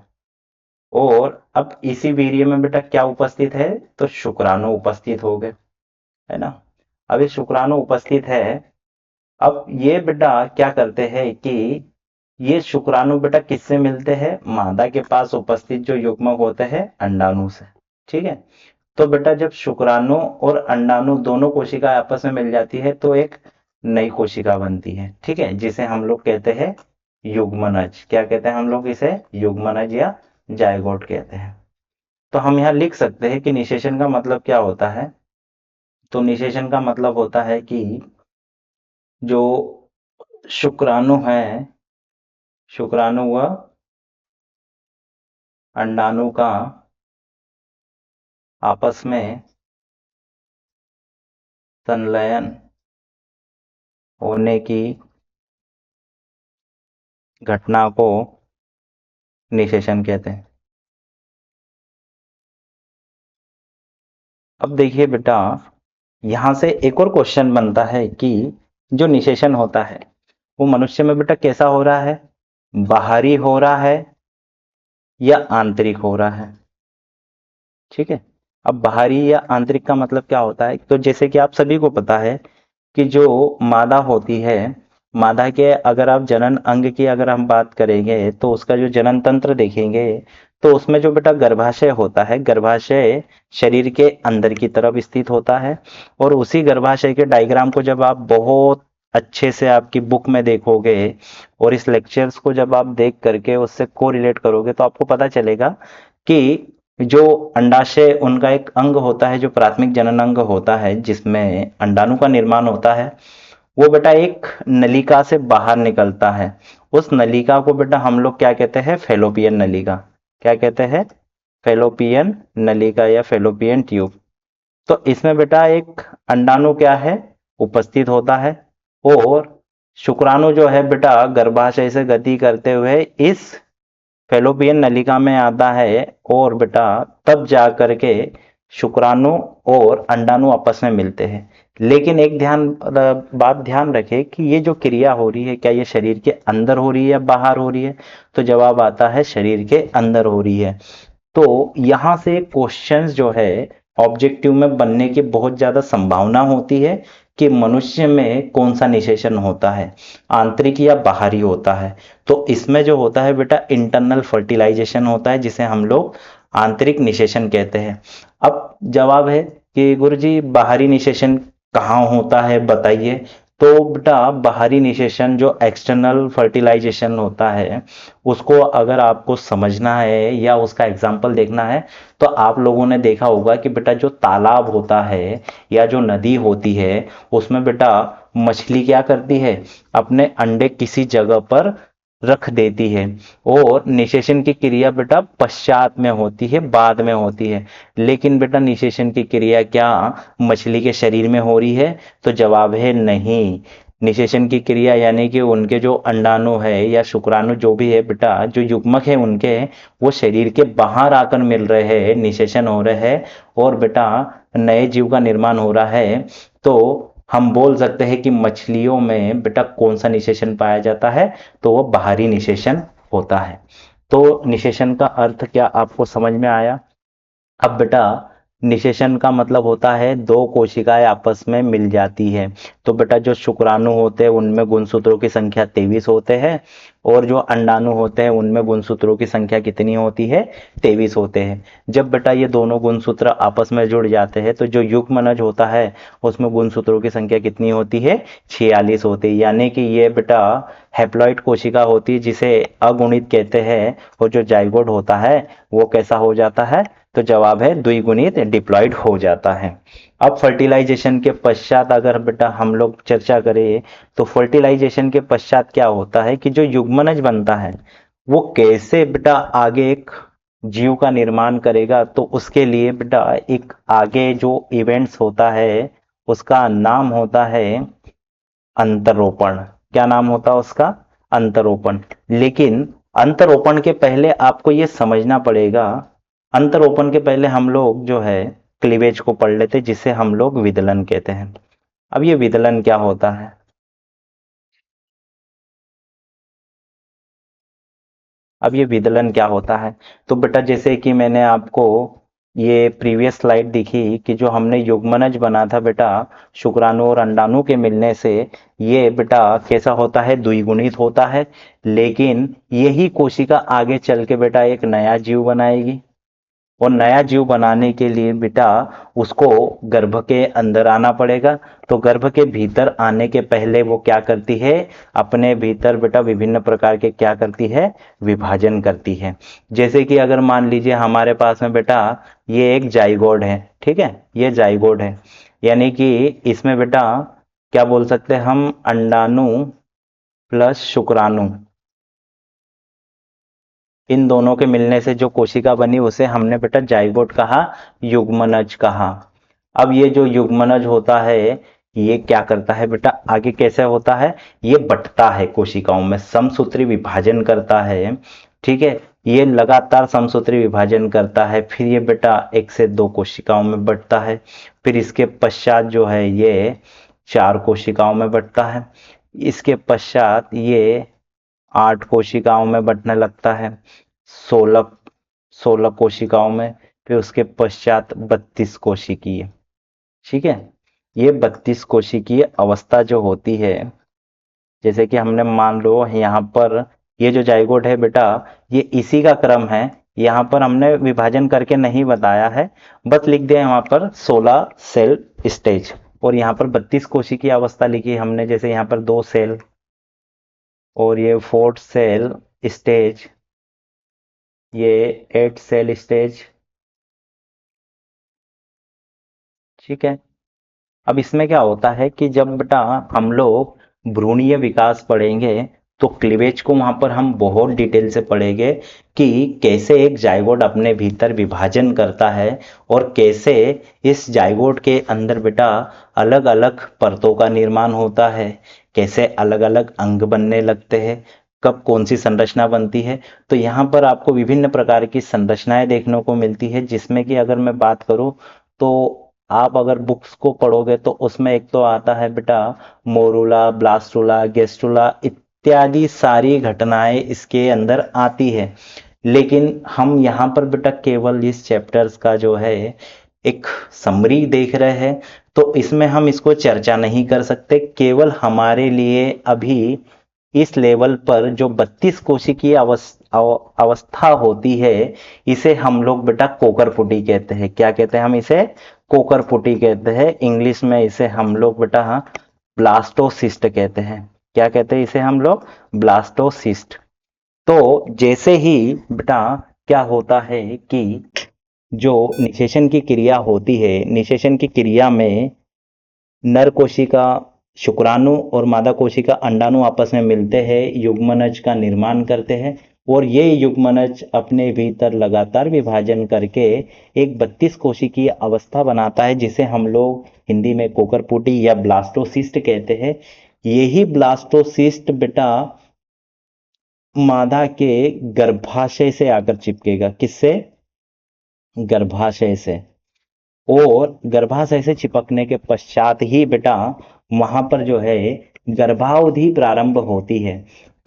और अब इसी वीर्य में बेटा क्या उपस्थित है? तो शुक्राणु उपस्थित हो गए, है ना। अब ये शुक्राणु उपस्थित है। अब ये बेटा क्या करते हैं कि ये शुक्राणु बेटा किससे मिलते हैं? मादा के पास उपस्थित जो युग्मक होते हैं अंडाणु से। ठीक है। तो बेटा जब शुक्राणु और अंडाणु दोनों कोशिका आपस में मिल जाती है तो एक नई कोशिका बनती है। ठीक है, जिसे हम लोग कहते हैं युग्मनज। क्या कहते हैं हम लोग इसे? युग्मनज या जायगोट कहते हैं। तो हम यहाँ लिख सकते हैं कि निषेचन का मतलब क्या होता है? तो निषेचन का मतलब होता है कि जो शुक्राणु है, शुक्राणु व अंडाणु का आपस में संलयन होने की घटना को निषेचन कहते हैं। अब देखिए बेटा, यहां से एक और क्वेश्चन बनता है कि जो निषेचन होता है वो मनुष्य में बेटा कैसा हो रहा है? बाहरी हो रहा है या आंतरिक हो रहा है? ठीक है। अब बाहरी या आंतरिक का मतलब क्या होता है? तो जैसे कि आप सभी को पता है कि जो मादा होती है, मादा के अगर आप जनन अंग की अगर हम बात करेंगे तो उसका जो जनन तंत्र देखेंगे तो उसमें जो बेटा गर्भाशय होता है, गर्भाशय शरीर के अंदर की तरफ स्थित होता है। और उसी गर्भाशय के डायग्राम को जब आप बहुत अच्छे से आपकी बुक में देखोगे और इस लेक्चर्स को जब आप देख करके उससे कोरिलेट करोगे तो आपको पता चलेगा कि जो अंडाशय उनका एक अंग होता है, जो प्राथमिक जनन अंग होता है जिसमें अंडाणु का निर्माण होता है, वो बेटा एक नलिका से बाहर निकलता है। उस नलिका को बेटा हम लोग क्या कहते हैं? फेलोपियन नलिका। क्या कहते हैं? फेलोपियन नलिका या फेलोपियन ट्यूब। तो इसमें बेटा एक अंडाणु क्या है? उपस्थित होता है। और शुक्राणु जो है बेटा गर्भाशय से गति करते हुए इस फेलोपियन नलिका में आता है और बेटा तब जा करके शुक्राणु और अंडाणु आपस में मिलते हैं। लेकिन एक बात ध्यान रखें कि ये जो क्रिया हो रही है क्या ये शरीर के अंदर हो रही है या बाहर हो रही है? तो जवाब आता है शरीर के अंदर हो रही है। तो यहां से क्वेश्चंस जो है ऑब्जेक्टिव में बनने की बहुत ज्यादा संभावना होती है कि मनुष्य में कौन सा निषेचन होता है, आंतरिक या बाहरी होता है। तो इसमें जो होता है बेटा इंटरनल फर्टिलाइजेशन होता है जिसे हम लोग आंतरिक निषेचन कहते हैं। अब जवाब है कि गुरुजी बाहरी निषेचन कहाँ होता है बताइए? तो बेटा बाहरी निषेचन जो एक्सटर्नल फर्टिलाइजेशन होता है उसको अगर आपको समझना है या उसका एग्जाम्पल देखना है तो आप लोगों ने देखा होगा कि बेटा जो तालाब होता है या जो नदी होती है उसमें बेटा मछली क्या करती है? अपने अंडे किसी जगह पर रख देती है और निषेचन की क्रिया बेटा पश्चात में होती है, बाद में होती है। लेकिन बेटा निषेचन की क्रिया क्या मछली के शरीर में हो रही है? तो जवाब है नहीं। निषेचन की क्रिया यानी कि उनके जो अंडाणु है या शुक्राणु जो भी है बेटा, जो युग्मक है उनके, वो शरीर के बाहर आकर मिल रहे हैं, निषेचन हो रहे हैं और बेटा नए जीव का निर्माण हो रहा है। तो हम बोल सकते हैं कि मछलियों में बेटा कौन सा निषेचन पाया जाता है? तो वो बाहरी निषेचन होता है। तो निषेचन का अर्थ क्या आपको समझ में आया? अब बेटा निषेचन का मतलब होता है दो कोशिकाएं आपस में मिल जाती है। तो बेटा जो शुक्राणु होते हैं उनमें गुणसूत्रों की संख्या 23 होते हैं और जो अंडाणु होते हैं उनमें गुणसूत्रों की संख्या कितनी होती है? 23 होते हैं। जब बेटा ये दोनों गुणसूत्र आपस में जुड़ जाते हैं तो जो युग्मनज होता है उसमें गुणसूत्रों की संख्या कितनी होती है? 46 होती है। यानी कि ये बेटा हैप्लॉइड कोशिका होती है जिसे अगुणित कहते हैं और जो जाइगोट होता है वो कैसा हो जाता है? तो जवाब है द्विगुणित, डिप्लॉइड हो जाता है। अब फर्टिलाइजेशन के पश्चात अगर बेटा हम लोग चर्चा करें तो फर्टिलाइजेशन के पश्चात क्या होता है कि जो युग्मनज बनता है वो कैसे बेटा आगे एक जीव का निर्माण करेगा? तो उसके लिए बेटा एक आगे जो इवेंट्स होता है उसका नाम होता है अंतरोपण। क्या नाम होता है उसका? अंतरोपण। लेकिन अंतरोपण के पहले आपको यह समझना पड़ेगा अंतरोपण के पहले हम लोग जो है क्लीवेज को पढ़ लेते, जिसे हम लोग विदलन कहते हैं। अब ये विदलन क्या होता है? अब ये विदलन क्या होता है? तो बेटा जैसे कि मैंने आपको ये प्रीवियस स्लाइड दिखी कि जो हमने युग्मनज बना था बेटा, शुक्राणु और अंडाणु के मिलने से, ये बेटा कैसा होता है? द्विगुणित होता है। लेकिन यही कोशिका आगे चल के बेटा एक नया जीव बनाएगी, और नया जीव बनाने के लिए बेटा उसको गर्भ के अंदर आना पड़ेगा। तो गर्भ के भीतर आने के पहले वो क्या करती है? अपने भीतर बेटा विभिन्न प्रकार के क्या करती है? विभाजन करती है। जैसे कि अगर मान लीजिए हमारे पास में बेटा ये एक जाइगोड है, ठीक है, ये जाइगोड है, यानी कि इसमें बेटा क्या बोल सकते हैं हम? अंडाणु प्लस शुक्राणु, इन दोनों के मिलने से जो कोशिका बनी उसे हमने बेटा जाइगोट कहा, युग्मनज कहा। अब ये जो युग्मनज होता है ये क्या करता है बेटा? आगे कैसे होता है? ये बंटता है कोशिकाओं में, समसूत्री विभाजन करता है, ठीक है। ये लगातार समसूत्री विभाजन करता है, फिर ये बेटा एक से दो कोशिकाओं में बंटता है, फिर इसके पश्चात जो है ये चार कोशिकाओं में बंटता है, इसके पश्चात ये 8 कोशिकाओं में बंटने लगता है, 16 16 कोशिकाओं में, फिर उसके पश्चात 32 कोशिकीय, ठीक है। ये 32 कोशिकीय अवस्था जो होती है, जैसे कि हमने मान लो यहाँ पर ये जो जाइगोट है बेटा, ये इसी का क्रम है। यहाँ पर हमने विभाजन करके नहीं बताया है, बस लिख दिया यहाँ पर 16 सेल स्टेज, और यहाँ पर 32 कोशिकीय अवस्था लिखी हमने, जैसे यहाँ पर 2 सेल, और ये 4th सेल स्टेज, ये 8 सेल स्टेज, ठीक है। अब इसमें क्या होता है कि जब बेटा हम लोग भ्रूणीय विकास पढ़ेंगे तो क्लीवेज को वहां पर हम बहुत डिटेल से पढ़ेंगे कि कैसे एक जाइगोट अपने भीतर विभाजन करता है, और कैसे इस जाइगोट के अंदर बेटा अलग अलग परतों का निर्माण होता है, कैसे अलग अलग अंग बनने लगते हैं, कब कौन सी संरचना बनती है। तो यहाँ पर आपको विभिन्न प्रकार की संरचनाएं देखने को मिलती है, जिसमें कि अगर मैं बात करूं तो आप अगर बुक्स को पढ़ोगे तो उसमें एक तो आता है बेटा मोरूला, ब्लास्टुला, गेस्टुला इत्यादि सारी घटनाएं इसके अंदर आती है। लेकिन हम यहाँ पर बेटा केवल इस चैप्टर्स का जो है एक समरी देख रहे हैं, तो इसमें हम इसको चर्चा नहीं कर सकते। केवल हमारे लिए अभी इस लेवल पर जो 32 कोशिकीय अवस्था होती है, इसे हम लोग बेटा कोकर पुटी कहते हैं। क्या कहते हैं हम इसे? कोकर पुटी कहते हैं। इंग्लिश में इसे हम लोग बेटा ब्लास्टोसिस्ट कहते हैं। क्या कहते हैं इसे हम लोग? ब्लास्टोसिस्ट। तो जैसे ही बेटा क्या होता है कि जो निषेचन की क्रिया होती है, निषेचन की क्रिया में नर कोशिका शुक्राणु और मादा कोशिका अंडाणु आपस में मिलते हैं, युग्मनज का निर्माण करते हैं, और ये युग्मनज अपने भीतर लगातार विभाजन करके एक 32 कोशिकीय अवस्था बनाता है, जिसे हम लोग हिंदी में कोकरपुटी या ब्लास्टोसिस्ट कहते हैं। यही ब्लास्टोसिस्ट बेटा मादा के गर्भाशय से आकर चिपकेगा। किससे? गर्भाशय से। और गर्भाशय से चिपकने के पश्चात ही बेटा वहां पर जो है गर्भावधि प्रारंभ होती है।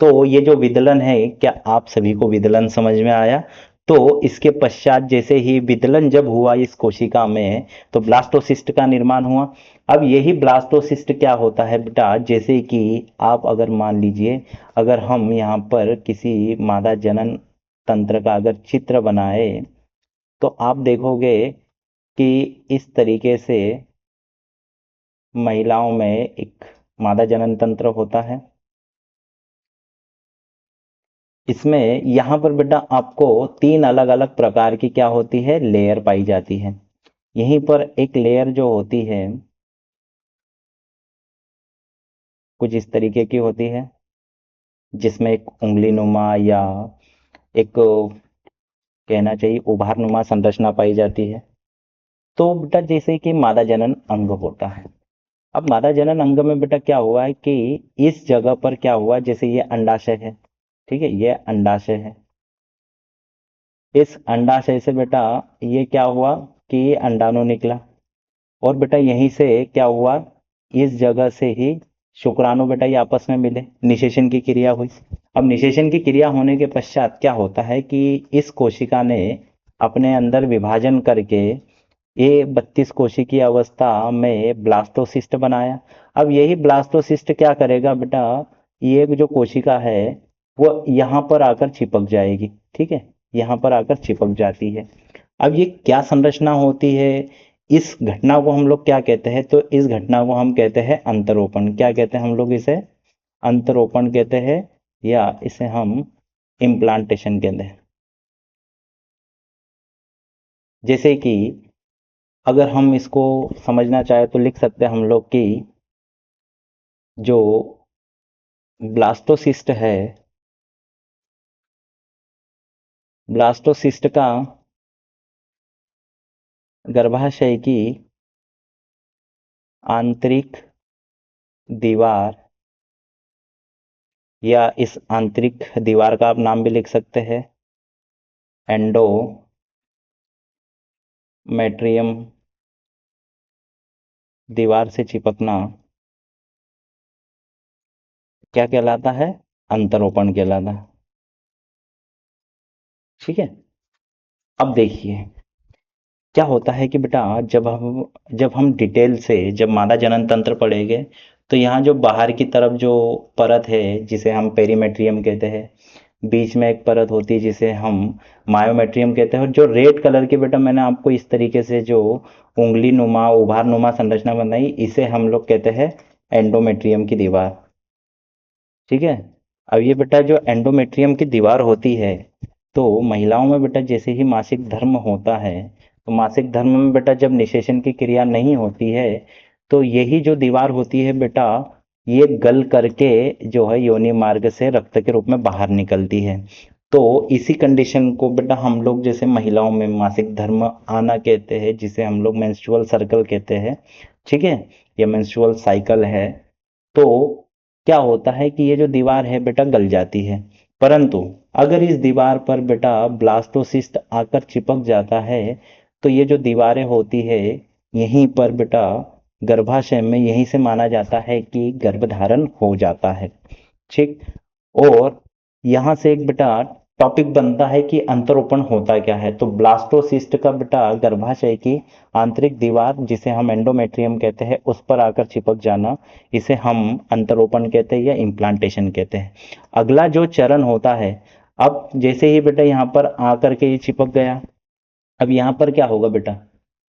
तो ये जो विदलन है, क्या आप सभी को विदलन समझ में आया? तो इसके पश्चात जैसे ही विदलन जब हुआ इस कोशिका में, तो ब्लास्टोसिस्ट का निर्माण हुआ। अब यही ब्लास्टोसिस्ट क्या होता है बेटा, जैसे कि आप अगर मान लीजिए, अगर हम यहाँ पर किसी मादा जनन तंत्र का अगर चित्र बनाए, तो आप देखोगे कि इस तरीके से महिलाओं में एक मादा जनन तंत्र होता है। इसमें यहाँ पर बेटा आपको 3 अलग अलग प्रकार की क्या होती है? लेयर पाई जाती है। यहीं पर एक लेयर जो होती है कुछ इस तरीके की होती है, जिसमें एक उंगली नुमा या एक कहना चाहिए उभार नुमा संरचना पाई जाती है। तो बेटा जैसे कि मादा जनन अंग होता है। अब मादा जनन अंग में बेटा क्या हुआ है कि इस जगह पर क्या हुआ, जैसे ये अंडाशय है, ठीक है, ये अंडाशय है, इस अंडाशय से बेटा ये क्या हुआ कि ये अंडाणु निकला, और बेटा यहीं से क्या हुआ, इस जगह से ही शुक्राणु बेटा ये आपस में मिले, निषेचन की क्रिया हुई। अब निषेचन की क्रिया होने के पश्चात क्या होता है कि इस कोशिका ने अपने अंदर विभाजन करके ये 32 कोशिकीय अवस्था में ब्लास्टोसिस्ट बनाया। अब यही ब्लास्टोसिस्ट क्या करेगा बेटा, ये जो कोशिका है वो यहाँ पर आकर चिपक जाएगी, ठीक है, यहाँ पर आकर चिपक जाती है। अब ये क्या संरचना होती है, इस घटना को हम लोग क्या कहते हैं, तो इस घटना को हम कहते हैं अंतरोपण। क्या कहते हैं हम लोग इसे, अंतरोपण कहते हैं, या इसे हम इम्प्लांटेशन कहते हैं। जैसे कि अगर हम इसको समझना चाहे तो लिख सकते हैं हम लोग कि जो ब्लास्टोसिस्ट है, ब्लास्टोसिस्ट का गर्भाशय की आंतरिक दीवार, या इस आंतरिक दीवार का आप नाम भी लिख सकते हैं एंडोमेट्रियम, दीवार से चिपकना क्या कहलाता है, अंतरोपण कहलाता है। ठीक है, अब देखिए क्या होता है कि बेटा जब हम डिटेल से जब मादा जनन तंत्र पढ़ेंगे, तो यहाँ जो बाहर की तरफ जो परत है जिसे हम पेरीमेट्रियम कहते हैं, बीच में एक परत होती है जिसे हम मायोमेट्रियम कहते हैं, और जो रेड कलर की बेटा मैंने आपको इस तरीके से जो उंगली नुमा उभार नुमा संरचना बनाई, इसे हम लोग कहते हैं एंडोमेट्रियम की दीवार। ठीक है, अब ये बेटा जो एंडोमेट्रियम की दीवार होती है, तो महिलाओं में बेटा जैसे ही मासिक धर्म होता है, तो मासिक धर्म में बेटा जब निषेचन की क्रिया नहीं होती है, तो यही जो दीवार होती है बेटा, ये गल करके जो है योनि मार्ग से रक्त के रूप में बाहर निकलती है। तो इसी कंडीशन को बेटा हम लोग जैसे महिलाओं में मासिक धर्म आना कहते हैं, जिसे हम लोग मेंस्ट्रुअल सर्कल कहते हैं, ठीक है, या मेंस्ट्रुअल साइकिल है। तो क्या होता है कि ये जो दीवार है बेटा गल जाती है, परंतु अगर इस दीवार पर बेटा ब्लास्टोसिस्ट आकर चिपक जाता है, तो ये जो दीवारें होती है यहीं पर बेटा गर्भाशय में यहीं से माना जाता है कि गर्भधारण हो जाता है। ठीक, और यहाँ से एक बेटा टॉपिक बनता है कि अंतरोपण होता क्या है। तो ब्लास्टोसिस्ट का बेटा गर्भाशय की आंतरिक दीवार जिसे हम एंडोमेट्रियम कहते हैं उस पर आकर चिपक जाना, इसे हम अंतरोपण कहते हैं या इम्प्लांटेशन कहते हैं। अगला जो चरण होता है, अब जैसे ही बेटा यहाँ पर आकर के ये चिपक गया, अब यहाँ पर क्या होगा बेटा,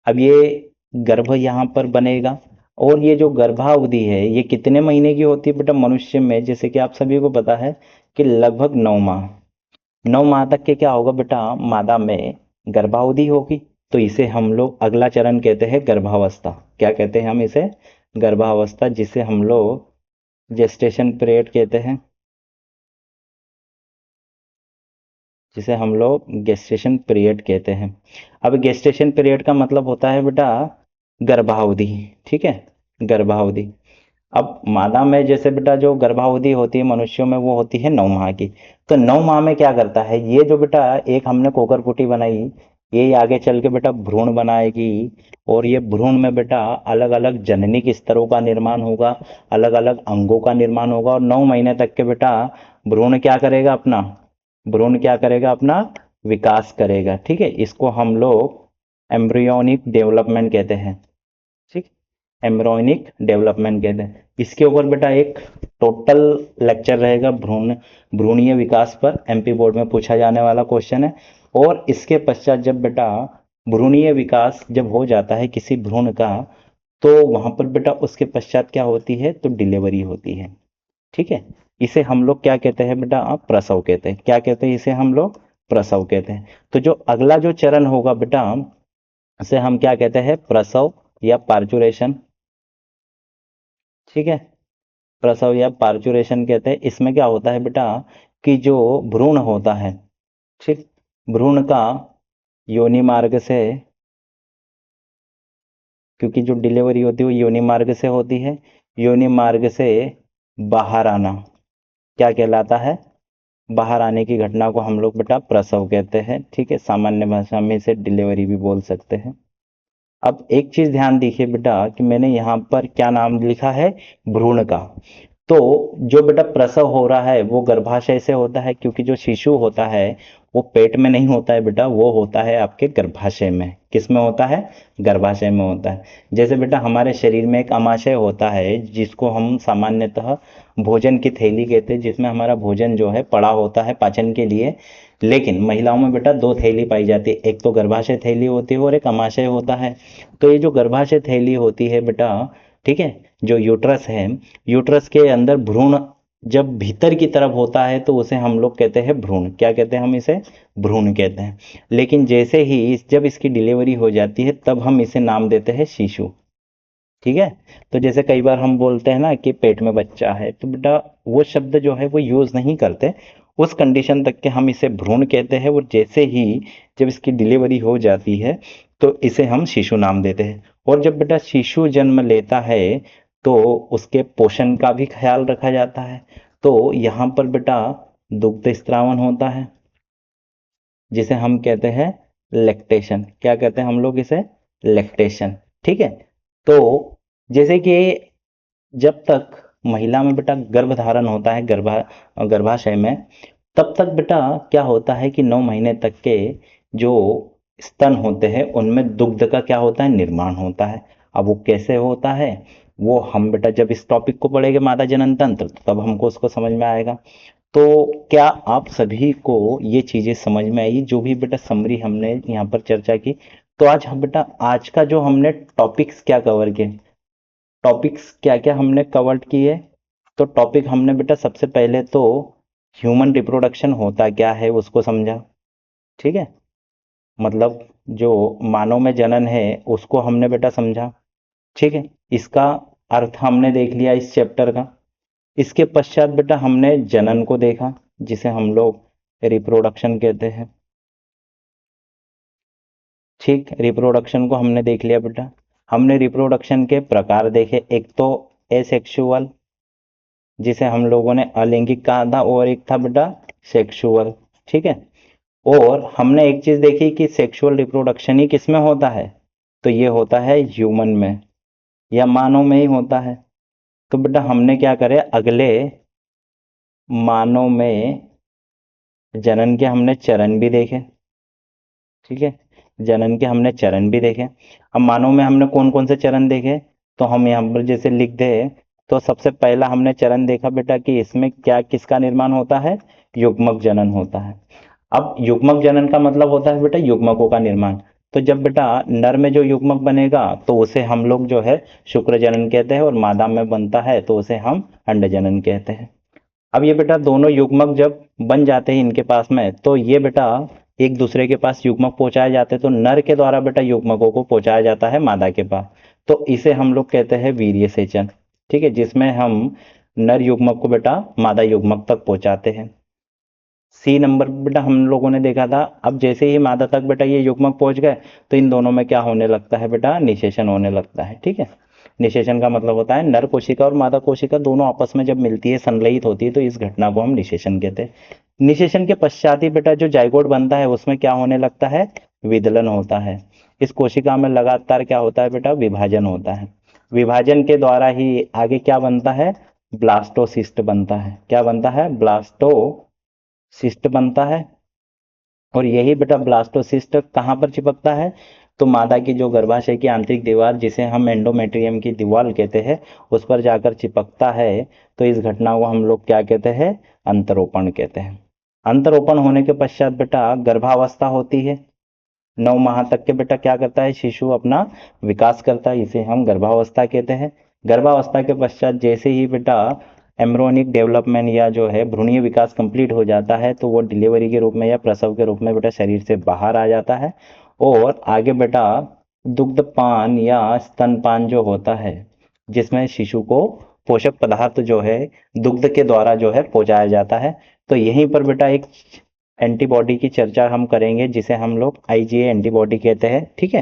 अब ये गर्भ यहाँ पर बनेगा, और ये जो गर्भावधि है ये कितने महीने की होती है बेटा मनुष्य में, जैसे कि आप सभी को पता है कि लगभग 9 माह, 9 माह तक के क्या होगा बेटा, मादा में गर्भावधि होगी। तो इसे हम लोग अगला चरण कहते हैं गर्भावस्था। क्या कहते हैं हम इसे, गर्भावस्था, जिसे हम लोग जेस्टेशन पीरियड कहते हैं, जिसे हम लोग गेस्टेशन पीरियड कहते हैं। अब गेस्टेशन पीरियड का मतलब होता है बेटा गर्भावधि, ठीक है, गर्भावधि। अब मादा में जैसे बेटा जो गर्भावधि होती है मनुष्यों में वो होती है 9 माह की। तो 9 माह में क्या करता है ये जो बेटा, एक हमने कोकरपुटी बनाई, ये आगे चल के बेटा भ्रूण बनाएगी, और ये भ्रूण में बेटा अलग अलग जननिक स्तरों का निर्माण होगा, अलग अलग अंगों का निर्माण होगा, और 9 महीने तक के बेटा भ्रूण क्या करेगा अपना, भ्रूण क्या करेगा अपना विकास करेगा। ठीक है, इसको हम लोग एम्ब्रियोनिक डेवलपमेंट कहते हैं। ठीक, एम्ब्रियोनिक डेवलपमेंट कहते हैं। इसके ऊपर बेटा एक टोटल लेक्चर रहेगा भ्रूण भ्रूणीय विकास पर, एमपी बोर्ड में पूछा जाने वाला क्वेश्चन है। और इसके पश्चात जब बेटा भ्रूणीय विकास जब हो जाता है किसी भ्रूण का, तो वहां पर बेटा उसके पश्चात क्या होती है, तो डिलीवरी होती है। ठीक है, इसे हम लोग क्या कहते हैं बेटा, आप प्रसव कहते हैं। क्या कहते हैं इसे हम लोग, प्रसव कहते हैं। तो जो अगला जो चरण होगा बेटा, उसे हम क्या कहते हैं, प्रसव या पार्चुरेशन। ठीक है, प्रसव या पार्चुरेशन कहते हैं। इसमें क्या होता है बेटा कि जो भ्रूण होता है, ठीक, भ्रूण का योनि मार्ग से, क्योंकि जो डिलीवरी होती है वो योनि मार्ग से होती है, योनि मार्ग से बाहर आना क्या कहलाता है, बाहर आने की घटना को हम लोग बेटा प्रसव कहते हैं। ठीक है, सामान्य भाषा में इसे डिलीवरी भी बोल सकते हैं। अब एक चीज ध्यान दीजिए बेटा कि मैंने यहाँ पर क्या नाम लिखा है, भ्रूण का। तो जो बेटा प्रसव हो रहा है वो गर्भाशय से होता है, क्योंकि जो शिशु होता है वो पेट में नहीं होता है बेटा, वो होता है आपके गर्भाशय में। किस में होता है, गर्भाशय में होता है। जैसे बेटा हमारे शरीर में एक अमाशय होता है जिसको हम सामान्यतः भोजन की थैली कहते हैं, जिसमें हमारा भोजन जो है पड़ा होता है पाचन के लिए। लेकिन महिलाओं में बेटा दो थैली पाई जाती है, एक तो गर्भाशय थैली होती है और एक अमाशय होता है। तो ये जो गर्भाशय थैली होती है बेटा, ठीक है, जो यूट्रस है, यूट्रस के अंदर भ्रूण जब भीतर की तरफ होता है तो उसे हम लोग कहते हैं भ्रूण। क्या कहते हैं हम इसे, भ्रूण कहते हैं। लेकिन जैसे ही जब इसकी डिलीवरी हो जाती है तब हम इसे नाम देते हैं शिशु। ठीक है, तो जैसे कई बार हम बोलते हैं ना कि पेट में बच्चा है, तो बेटा वो शब्द जो है वो यूज नहीं करते, उस कंडीशन तक के हम इसे भ्रूण कहते हैं। और जैसे ही जब इसकी डिलीवरी हो जाती है तो इसे हम शिशु नाम देते हैं। और जब बेटा शिशु जन्म लेता है तो उसके पोषण का भी ख्याल रखा जाता है। तो यहाँ पर बेटा दुग्ध स्त्रावन होता है, जिसे हम कहते हैं लैक्टेशन। क्या कहते हैं हम लोग इसे, लैक्टेशन। ठीक है, तो जैसे कि जब तक महिला में बेटा गर्भ धारण होता है गर्भाशय में, तब तक बेटा क्या होता है कि 9 महीने तक के जो स्तन होते हैं उनमें दुग्ध का क्या होता है, निर्माण होता है। अब वो कैसे होता है, वो हम बेटा जब इस टॉपिक को पढ़ेंगे मादा जनन तंत्र, तो तब हमको उसको समझ में आएगा। तो क्या आप सभी को ये चीजें समझ में आई, जो भी बेटा समरी हमने यहाँ पर चर्चा की। तो आज हम बेटा आज का जो हमने टॉपिक्स क्या कवर किए, टॉपिक्स क्या क्या हमने कवर किए। तो टॉपिक हमने बेटा सबसे पहले तो ह्यूमन रिप्रोडक्शन होता क्या है उसको समझा। ठीक है, मतलब जो मानव में जनन है उसको हमने बेटा समझा। ठीक है, इसका अर्थ हमने देख लिया इस चैप्टर का। इसके पश्चात बेटा हमने जनन को देखा, जिसे हम लोग रिप्रोडक्शन कहते हैं। ठीक, रिप्रोडक्शन को हमने देख लिया बेटा। हमने रिप्रोडक्शन के प्रकार देखे, एक तो एसेक्सुअल, जिसे हम लोगों ने अलैंगिक कहा था, और एक था बेटा सेक्सुअल। ठीक है, और हमने एक चीज देखी कि सेक्सुअल रिप्रोडक्शन ही किसमें होता है, तो ये होता है ह्यूमन में या मानव में ही होता है। तो बेटा हमने क्या करे, अगले मानव में जनन के हमने चरण भी देखे। ठीक है, जनन के हमने चरण भी देखे। अब मानव में हमने कौन कौन से चरण देखे, तो हम यहाँ पर जैसे लिख दे, तो सबसे पहला हमने चरण देखा बेटा कि इसमें क्या किसका निर्माण होता है, युग्मक जनन होता है। अब युग्मक जनन का मतलब होता है बेटा युग्मकों का निर्माण। तो जब बेटा नर में जो युग्मक बनेगा तो उसे हम लोग जो है शुक्र जनन कहते हैं, और मादा में बनता है तो उसे हम अंड जनन कहते हैं। अब ये बेटा दोनों युग्मक जब बन जाते हैं इनके पास में, तो ये बेटा एक दूसरे के पास युग्मक पहुंचाए जाते हैं। तो नर के द्वारा बेटा युग्मकों को पहुंचाया जाता है मादा के पास, तो इसे हम लोग कहते हैं वीर्य सेचन। ठीक है, जिसमें हम नर युग्मक को बेटा मादा युग्मक तक पहुंचाते हैं। सी नंबर बेटा हम लोगों ने देखा था, अब जैसे ही मादा तक बेटा ये युग्मक पहुंच गए तो इन दोनों में क्या होने लगता है बेटा, निषेचन होने लगता है। ठीक है, निषेचन का मतलब होता है नर कोशिका और मादा कोशिका दोनों आपस में जब मिलती है, संलयित होती है, तो इस घटना को हम निषेचन कहते हैं। निषेचन के पश्चात ही बेटा जो जाइगोट बनता है उसमें क्या होने लगता है, विदलन होता है। इस कोशिका में लगातार क्या होता है बेटा, विभाजन होता है। विभाजन के द्वारा ही आगे क्या बनता है, ब्लास्टोसिस्ट बनता है। क्या बनता है, ब्लास्टोसिस्ट बनता है। और यही बेटा ब्लास्टोसिस्ट कहाँ पर चिपकता है, तो मादा की जो गर्भाशय की आंतरिक दीवार, जिसे हम एंडोमेट्रियम की दीवार कहते हैं, उस पर जाकर चिपकता है। तो इस घटना को हम लोग क्या कहते हैं, अंतरोपण कहते हैं। अंतरोपण होने के पश्चात बेटा गर्भावस्था होती है। 9 माह तक के बेटा क्या करता है, शिशु अपना विकास करता है, इसे हम गर्भावस्था कहते हैं। गर्भावस्था के पश्चात जैसे ही बेटा एम्ब्रोनिक डेवलपमेंट या जो है भ्रूणीय विकास कंप्लीट हो जाता है, तो वो डिलीवरी के रूप में या प्रसव के रूप में बेटा शरीर से बाहर आ जाता है। और आगे बेटा दुग्धपान या स्तनपान जो होता है, जिसमें शिशु को पोषक पदार्थ जो है दुग्ध के द्वारा जो है पहुंचाया जाता है। तो यहीं पर बेटा एक एंटीबॉडी की चर्चा हम करेंगे, जिसे हम लोग आईजीए एंटीबॉडी कहते हैं। ठीक है,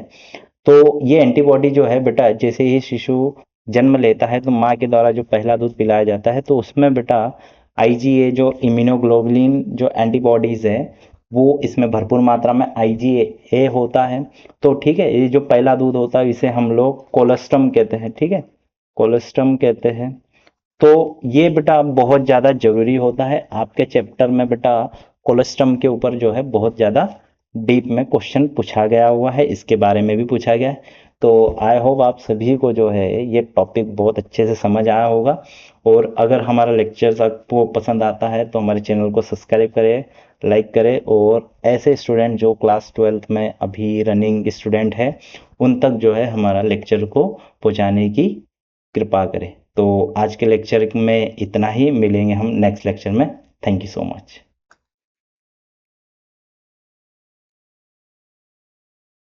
तो ये एंटीबॉडी जो है बेटा जैसे ही शिशु जन्म लेता है तो माँ के द्वारा जो पहला दूध पिलाया जाता है, तो उसमें बेटा आईजीए जो इम्यूनोग्लोबुलिन जो एंटीबॉडीज है वो इसमें भरपूर मात्रा में आईजीए होता है। तो ठीक है, ये जो पहला दूध होता है इसे हम लोग कोलेस्ट्रम कहते हैं, ठीक है, कोलेस्ट्रम कहते हैं। तो ये बेटा बहुत ज़्यादा जरूरी होता है आपके चैप्टर में बेटा। कोलेस्ट्रम के ऊपर जो है बहुत ज़्यादा डीप में क्वेश्चन पूछा गया हुआ है, इसके बारे में भी पूछा गया है। तो आई होप आप सभी को जो है ये टॉपिक बहुत अच्छे से समझ आया होगा। और अगर हमारा लेक्चर आपको पसंद आता है तो हमारे चैनल को सब्सक्राइब करें, लाइक करें, और ऐसे स्टूडेंट जो क्लास 12th में अभी रनिंग स्टूडेंट है उन तक जो है हमारा लेक्चर को पहुंचाने की कृपा करें। तो आज के लेक्चर में इतना ही, मिलेंगे हम नेक्स्ट लेक्चर में। Thank you so much.